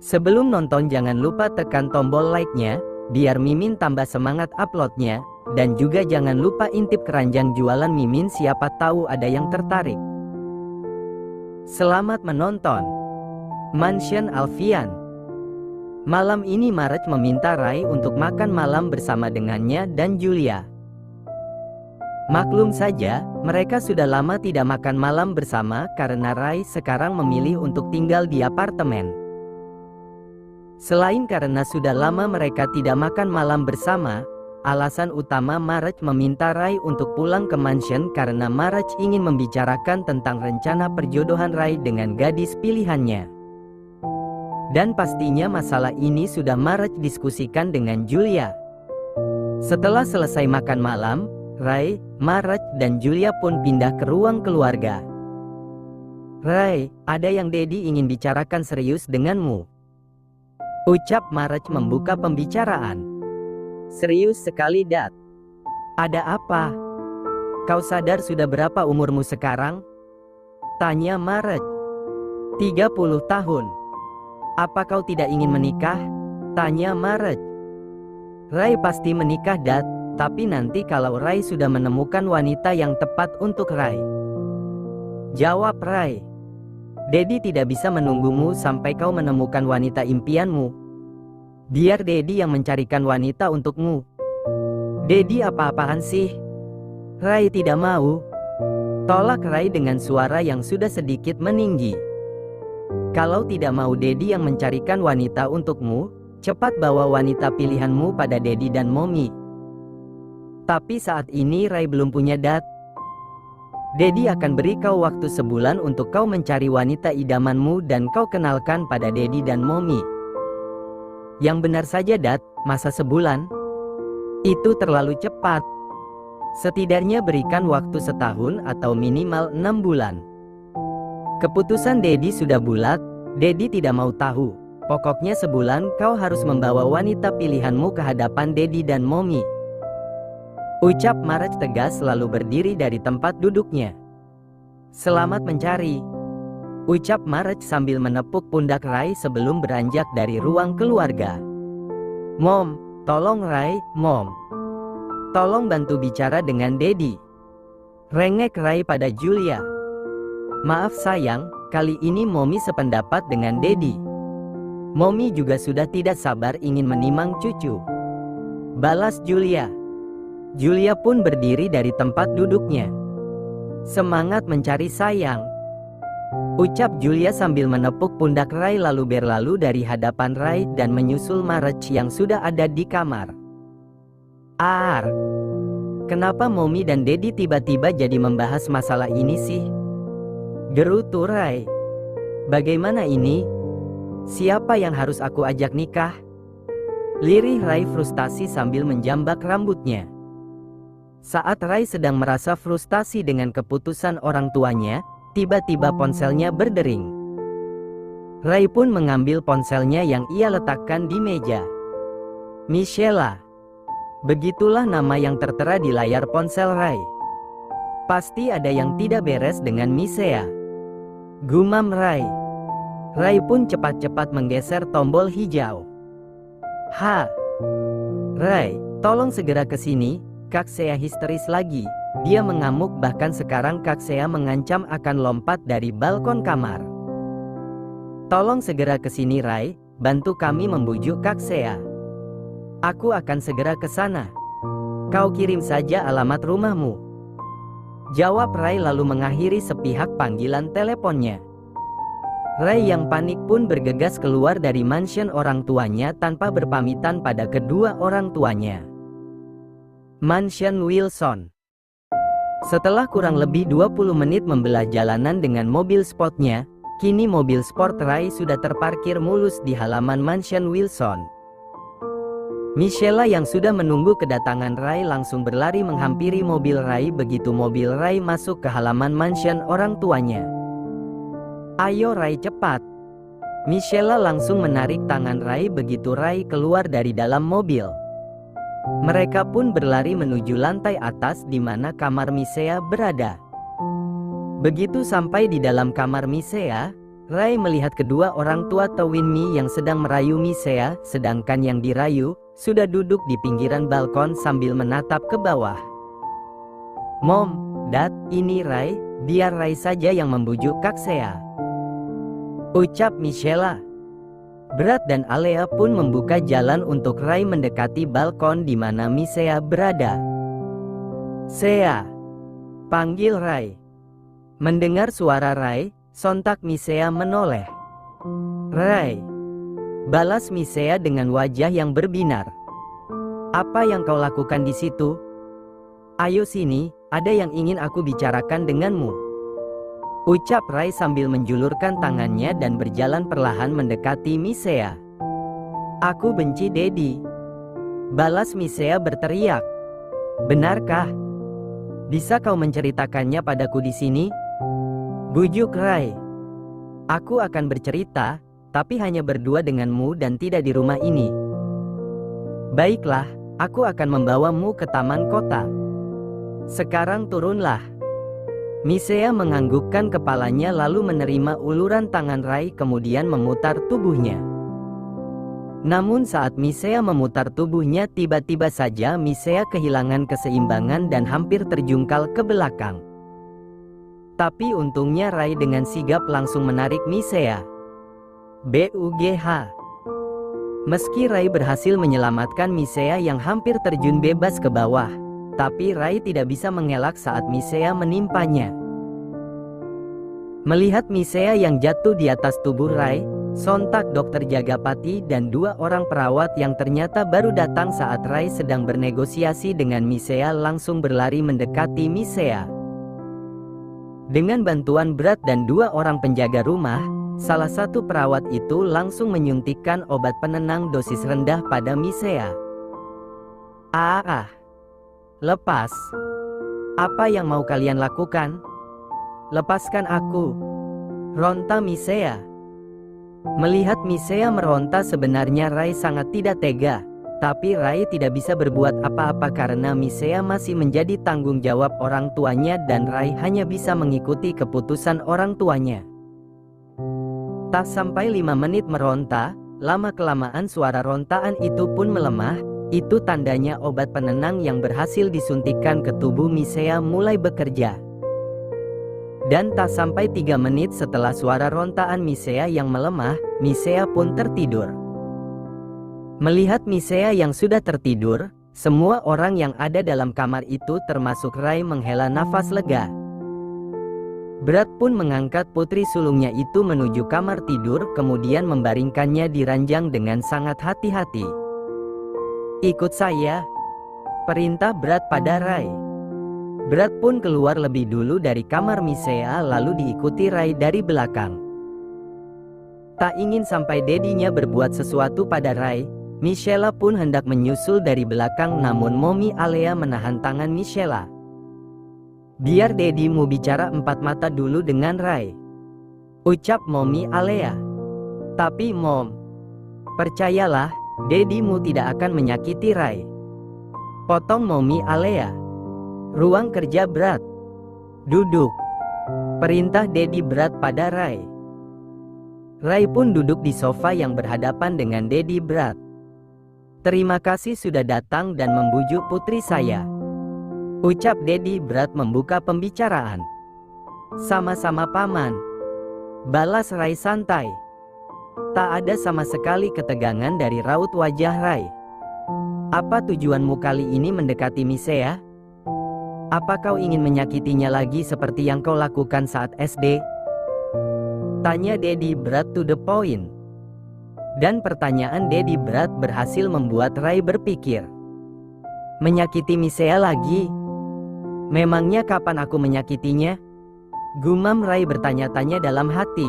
Sebelum nonton jangan lupa tekan tombol like-nya, biar Mimin tambah semangat uploadnya, dan juga jangan lupa intip keranjang jualan Mimin siapa tahu ada yang tertarik. Selamat menonton. Mansion Alfian. Malam ini Marge meminta Ray untuk makan malam bersama dengannya dan Julia. Maklum saja, mereka sudah lama tidak makan malam bersama karena Ray sekarang memilih untuk tinggal di apartemen. Selain karena sudah lama mereka tidak makan malam bersama, alasan utama Marge meminta Ray untuk pulang ke mansion karena Marge ingin membicarakan tentang rencana perjodohan Ray dengan gadis pilihannya. Dan pastinya masalah ini sudah Marge diskusikan dengan Julia. Setelah selesai makan malam, Ray, Marge, dan Julia pun pindah ke ruang keluarga. "Ray, ada yang Daddy ingin bicarakan serius denganmu," ucap Marge membuka pembicaraan. "Serius sekali, Dad. Ada apa? Kau sadar sudah berapa umurmu sekarang?" tanya Marge. 30 tahun. "Apa kau tidak ingin menikah?" tanya Marge. "Ray pasti menikah, Dad. Tapi nanti kalau Ray sudah menemukan wanita yang tepat untuk Ray," jawab Ray. "Daddy tidak bisa menunggumu sampai kau menemukan wanita impianmu. Biar Daddy yang mencarikan wanita untukmu." "Daddy apa-apaan sih?" Ray tidak mau. Tolak Ray dengan suara yang sudah sedikit meninggi. "Kalau tidak mau Daddy yang mencarikan wanita untukmu, cepat bawa wanita pilihanmu pada Daddy dan Mommy." "Tapi saat ini Ray belum punya, Dad. Daddy akan beri kau waktu sebulan untuk kau mencari wanita idamanmu dan kau kenalkan pada Daddy dan Mommy." "Yang benar saja, Dad, masa sebulan? Itu terlalu cepat. Setidaknya berikan waktu setahun atau minimal 6 bulan. Keputusan Daddy sudah bulat, Daddy tidak mau tahu. Pokoknya sebulan kau harus membawa wanita pilihanmu ke hadapan Daddy dan Mommy," ucap Marge tegas lalu berdiri dari tempat duduknya. "Selamat mencari," ucap Marge sambil menepuk pundak Ray sebelum beranjak dari ruang keluarga. "Mom, tolong Ray, Mom. Tolong bantu bicara dengan Daddy," rengek Ray pada Julia. "Maaf sayang, kali ini Mommy sependapat dengan Daddy. Mommy juga sudah tidak sabar ingin menimang cucu," balas Julia. Julia pun berdiri dari tempat duduknya. "Semangat mencari sayang," ucap Julia sambil menepuk pundak Ray lalu berlalu dari hadapan Ray dan menyusul Marge yang sudah ada di kamar. Kenapa Mommy dan Daddy tiba-tiba jadi membahas masalah ini sih?" gerutu Ray. "Bagaimana ini? Siapa yang harus aku ajak nikah?" lirih Ray frustasi sambil menjambak rambutnya. Saat Ray sedang merasa frustasi dengan keputusan orang tuanya, tiba-tiba ponselnya berdering. Ray pun mengambil ponselnya yang ia letakkan di meja. "Michela." Begitulah nama yang tertera di layar ponsel Ray. "Pasti ada yang tidak beres dengan Misea," gumam Ray. Ray pun cepat-cepat menggeser tombol hijau. "Ray, tolong segera ke sini. Kak Sea histeris lagi. Dia mengamuk bahkan sekarang Kak Sea mengancam akan lompat dari balkon kamar. Tolong segera ke sini Ray, bantu kami membujuk Kak Sea." "Aku akan segera ke sana. Kau kirim saja alamat rumahmu," jawab Ray lalu mengakhiri sepihak panggilan teleponnya. Ray yang panik pun bergegas keluar dari mansion orang tuanya tanpa berpamitan pada kedua orang tuanya. Mansion Wilson. Setelah kurang lebih 20 menit membelah jalanan dengan mobil sportnya, kini mobil sport Ray sudah terparkir mulus di halaman Mansion Wilson. Michela yang sudah menunggu kedatangan Ray langsung berlari menghampiri mobil Ray begitu mobil Ray masuk ke halaman mansion orang tuanya. "Ayo Ray cepat." Michela langsung menarik tangan Ray begitu Ray keluar dari dalam mobil. Mereka pun berlari menuju lantai atas di mana kamar Misea berada. Begitu sampai di dalam kamar Misea, Rai melihat kedua orang tua Tewinmi yang sedang merayu Misea, sedangkan yang dirayu sudah duduk di pinggiran balkon sambil menatap ke bawah. "Mom, Dad, ini Rai, biar Rai saja yang membujuk Kaksea," ucap Michela. Brad dan Alea pun membuka jalan untuk Rai mendekati balkon di mana Misea berada. "Sea," panggil Rai. Mendengar suara Rai, sontak Misea menoleh. "Rai," balas Misea dengan wajah yang berbinar. "Apa yang kau lakukan di situ? Ayo sini, ada yang ingin aku bicarakan denganmu," ucap Rai sambil menjulurkan tangannya dan berjalan perlahan mendekati Misea. "Aku benci Dedi," balas Misea berteriak. "Benarkah? Bisa kau menceritakannya padaku di sini?" bujuk Rai. "Aku akan bercerita, tapi hanya berdua denganmu dan tidak di rumah ini." "Baiklah, aku akan membawamu ke taman kota. Sekarang turunlah." Misea menganggukkan kepalanya lalu menerima uluran tangan Rai kemudian memutar tubuhnya. Namun saat Misea memutar tubuhnya, tiba-tiba saja Misea kehilangan keseimbangan dan hampir terjungkal ke belakang. Tapi untungnya Rai dengan sigap langsung menarik Misea. BUGH. Meski Rai berhasil menyelamatkan Misea yang hampir terjun bebas ke bawah, tapi Rai tidak bisa mengelak saat Misea menimpanya. Melihat Misea yang jatuh di atas tubuh Rai, sontak dokter Jagapati dan dua orang perawat yang ternyata baru datang saat Rai sedang bernegosiasi dengan Misea langsung berlari mendekati Misea. Dengan bantuan Brad dan dua orang penjaga rumah, salah satu perawat itu langsung menyuntikkan obat penenang dosis rendah pada Misea. Lepas. Apa yang mau kalian lakukan? Lepaskan aku, ronta Misea. Melihat Misea meronta, sebenarnya Rai sangat tidak tega. Tapi Rai tidak bisa berbuat apa-apa karena Misea masih menjadi tanggung jawab orang tuanya dan Rai hanya bisa mengikuti keputusan orang tuanya. Tak sampai 5 menit meronta, lama-kelamaan suara rontaan itu pun melemah. Itu tandanya obat penenang yang berhasil disuntikkan ke tubuh Misea mulai bekerja. Dan tak sampai 3 menit setelah suara rontaan Misea yang melemah, Misea pun tertidur. Melihat Misea yang sudah tertidur, semua orang yang ada dalam kamar itu termasuk Rai menghela nafas lega. Brad pun mengangkat putri sulungnya itu menuju kamar tidur kemudian membaringkannya di ranjang dengan sangat hati-hati. "Ikut saya," perintah Brad pada Rai. Brad pun keluar lebih dulu dari kamar Misea lalu diikuti Rai dari belakang. Tak ingin sampai dedinya berbuat sesuatu pada Rai, Michela pun hendak menyusul dari belakang namun Mommy Alea menahan tangan Michela. "Biar dedimu bicara 4 mata dulu dengan Rai," ucap Mommy Alea. "Tapi Mom, percayalah, dedimu tidak akan menyakiti Rai," potong Mommy Alea. "Ruang kerja Brad. Duduk," perintah Dedi Brad pada Rai. Rai pun duduk di sofa yang berhadapan dengan Dedi Brad. "Terima kasih sudah datang dan membujuk putri saya," ucap Dedi Brad membuka pembicaraan. "Sama-sama paman," balas Rai santai. Tak ada sama sekali ketegangan dari raut wajah Rai. "Apa tujuanmu kali ini mendekati Misea? Apa kau ingin menyakitinya lagi seperti yang kau lakukan saat SD?" tanya Dedi Brad to the point. Dan pertanyaan Dedi Brad berhasil membuat Rai berpikir. "Menyakiti Misea lagi? Memangnya kapan aku menyakitinya?" gumam Rai bertanya-tanya dalam hati.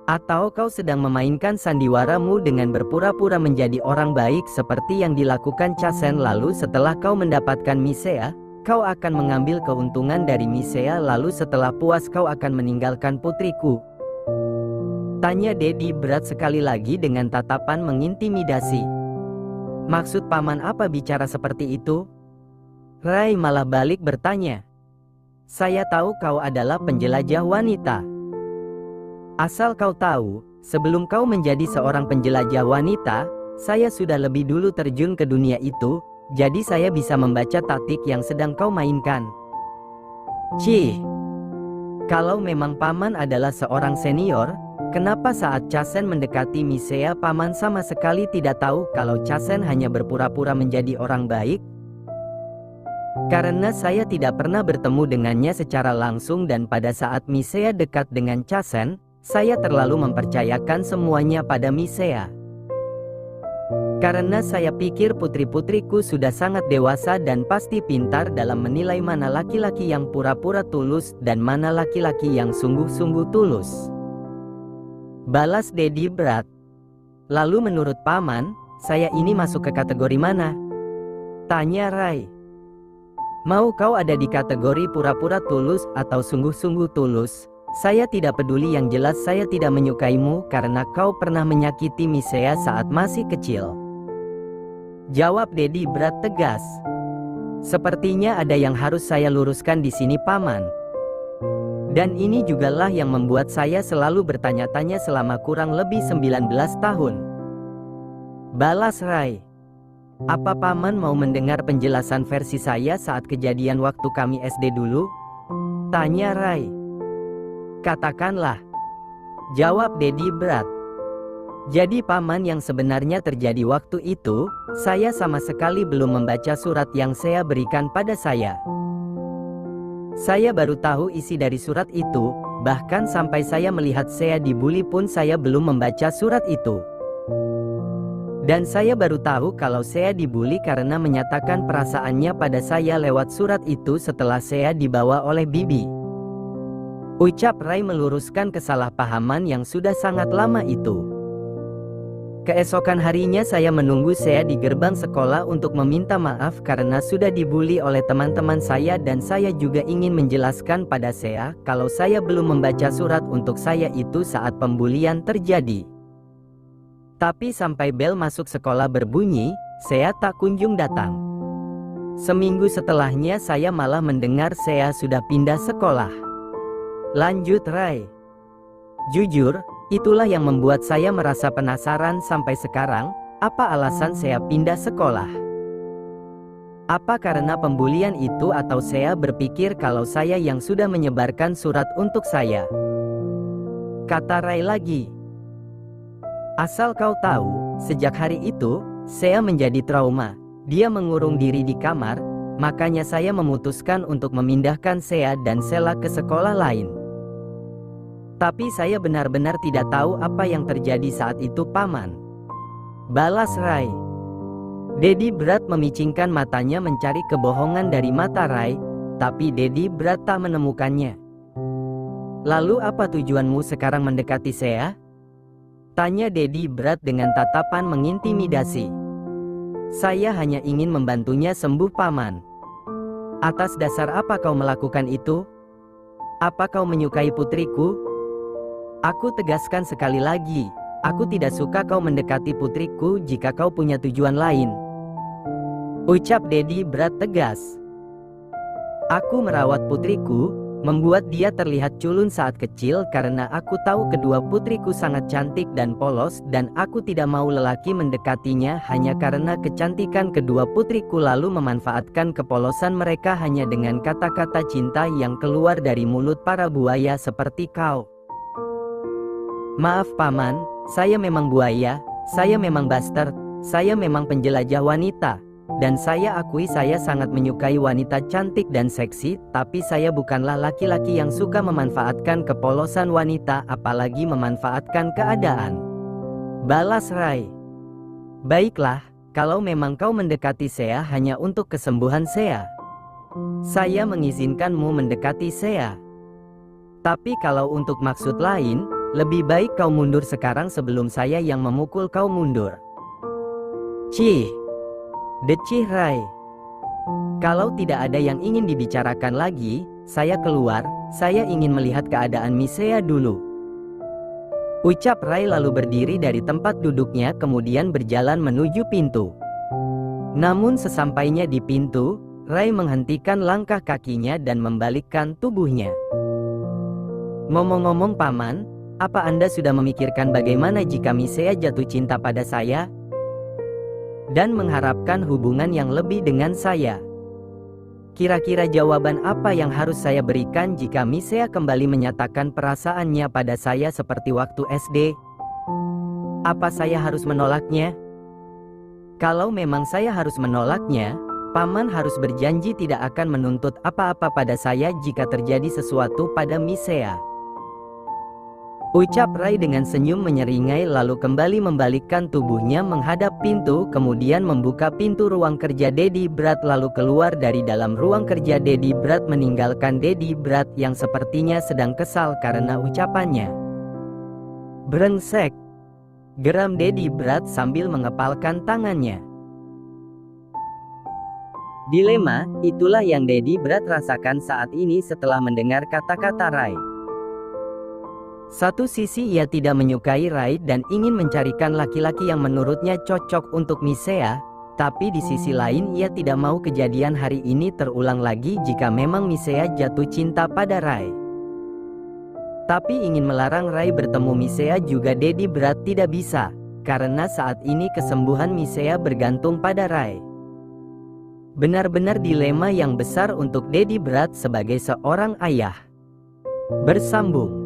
"Atau kau sedang memainkan sandiwaramu dengan berpura-pura menjadi orang baik seperti yang dilakukan Chasen lalu setelah kau mendapatkan Misea, kau akan mengambil keuntungan dari Misea lalu setelah puas kau akan meninggalkan putriku?" tanya Dedi Brad sekali lagi dengan tatapan mengintimidasi. "Maksud paman apa bicara seperti itu?" Rai malah balik bertanya. "Saya tahu kau adalah penjelajah wanita. Asal kau tahu, sebelum kau menjadi seorang penjelajah wanita, saya sudah lebih dulu terjun ke dunia itu, jadi saya bisa membaca taktik yang sedang kau mainkan. Cih. Kalau memang paman adalah seorang senior, kenapa saat Chasen mendekati Misea paman sama sekali tidak tahu kalau Chasen hanya berpura-pura menjadi orang baik? Karena saya tidak pernah bertemu dengannya secara langsung dan pada saat Misea dekat dengan Chasen, saya terlalu mempercayakan semuanya pada Misea. Karena saya pikir putri-putriku sudah sangat dewasa dan pasti pintar dalam menilai mana laki-laki yang pura-pura tulus dan mana laki-laki yang sungguh-sungguh tulus. Balas Dedi berat. Lalu menurut paman, saya ini masuk ke kategori mana? Tanya Rai. Mau kau ada di kategori pura-pura tulus atau sungguh-sungguh tulus? Saya tidak peduli, yang jelas saya tidak menyukaimu karena kau pernah menyakiti Misea saat masih kecil. Jawab Dedi berat tegas. Sepertinya ada yang harus saya luruskan di sini paman. Dan ini jugalah yang membuat saya selalu bertanya-tanya selama kurang lebih 19 tahun. Balas Rai. Apa paman mau mendengar penjelasan versi saya saat kejadian waktu kami SD dulu? Tanya Rai. Katakanlah. Jawab Dedi berat. Jadi paman, yang sebenarnya terjadi waktu itu, saya sama sekali belum membaca surat yang saya berikan pada saya. Saya baru tahu isi dari surat itu, bahkan sampai saya melihat saya dibully pun saya belum membaca surat itu. Dan saya baru tahu kalau saya dibully karena menyatakan perasaannya pada saya lewat surat itu setelah saya dibawa oleh Bibi. Ucap Rai meluruskan kesalahpahaman yang sudah sangat lama itu. Keesokan harinya saya menunggu saya di gerbang sekolah untuk meminta maaf karena sudah dibully oleh teman-teman saya, dan saya juga ingin menjelaskan pada saya kalau saya belum membaca surat untuk saya itu saat pembulian terjadi. Tapi sampai bel masuk sekolah berbunyi, saya tak kunjung datang. Seminggu setelahnya saya malah mendengar saya sudah pindah sekolah. Lanjut Rai. Jujur, itulah yang membuat saya merasa penasaran sampai sekarang, apa alasan saya pindah sekolah? Apa karena pembulian itu atau saya berpikir kalau saya yang sudah menyebarkan surat untuk saya? Kata Rai lagi. Asal kau tahu, sejak hari itu, saya menjadi trauma. Dia mengurung diri di kamar, makanya saya memutuskan untuk memindahkan Sea dan Sela ke sekolah lain. Tapi saya benar-benar tidak tahu apa yang terjadi saat itu paman. Balas Rai. Dedi berat memicingkan matanya mencari kebohongan dari mata Rai, tapi Dedi berat tak menemukannya. Lalu apa tujuanmu sekarang mendekati Sea? Tanya Dedi berat dengan tatapan mengintimidasi. Saya hanya ingin membantunya sembuh paman. Atas dasar apa kau melakukan itu? Apa kau menyukai putriku? Aku tegaskan sekali lagi, aku tidak suka kau mendekati putriku jika kau punya tujuan lain. Ucap Dedi berat tegas. Aku merawat putriku, membuat dia terlihat culun saat kecil karena aku tahu kedua putriku sangat cantik dan polos, dan aku tidak mau lelaki mendekatinya hanya karena kecantikan kedua putriku lalu memanfaatkan kepolosan mereka hanya dengan kata-kata cinta yang keluar dari mulut para buaya seperti kau. Maaf paman, saya memang buaya, saya memang bastard, saya memang penjelajah wanita. Dan saya akui saya sangat menyukai wanita cantik dan seksi, tapi saya bukanlah laki-laki yang suka memanfaatkan kepolosan wanita, apalagi memanfaatkan keadaan. Balas Rai. Baiklah, kalau memang kau mendekati Sea hanya untuk kesembuhan Sea, saya mengizinkanmu mendekati Sea. Tapi kalau untuk maksud lain, lebih baik kau mundur sekarang sebelum saya yang memukul kau mundur. Cih. Decih Rai. Kalau tidak ada yang ingin dibicarakan lagi, saya keluar, saya ingin melihat keadaan Misea dulu. Ucap Rai lalu berdiri dari tempat duduknya kemudian berjalan menuju pintu. Namun sesampainya di pintu, Rai menghentikan langkah kakinya dan membalikkan tubuhnya. Ngomong-ngomong paman, Apa Anda sudah memikirkan bagaimana jika Misea jatuh cinta pada saya? Dan mengharapkan hubungan yang lebih dengan saya? Kira-kira jawaban apa yang harus saya berikan jika Misea kembali menyatakan perasaannya pada saya seperti waktu SD? Apa saya harus menolaknya? Kalau memang saya harus menolaknya, Paman harus berjanji tidak akan menuntut apa-apa pada saya jika terjadi sesuatu pada Misea. Ucap Rai dengan senyum menyeringai lalu kembali membalikkan tubuhnya menghadap pintu, kemudian membuka pintu ruang kerja Dedi Brat lalu keluar dari dalam ruang kerja Dedi Brat meninggalkan Dedi Brat yang sepertinya sedang kesal karena ucapannya. "Brengsek!" geram Dedi Brat sambil mengepalkan tangannya. Dilema, itulah yang Dedi Brat rasakan saat ini setelah mendengar kata-kata Rai. Satu sisi ia tidak menyukai Rai dan ingin mencarikan laki-laki yang menurutnya cocok untuk Misea, tapi di sisi lain ia tidak mau kejadian hari ini terulang lagi jika memang Misea jatuh cinta pada Rai. Tapi ingin melarang Rai bertemu Misea juga Dedi Brat tidak bisa, karena saat ini kesembuhan Misea bergantung pada Rai. Benar-benar dilema yang besar untuk Dedi Brat sebagai seorang ayah. Bersambung.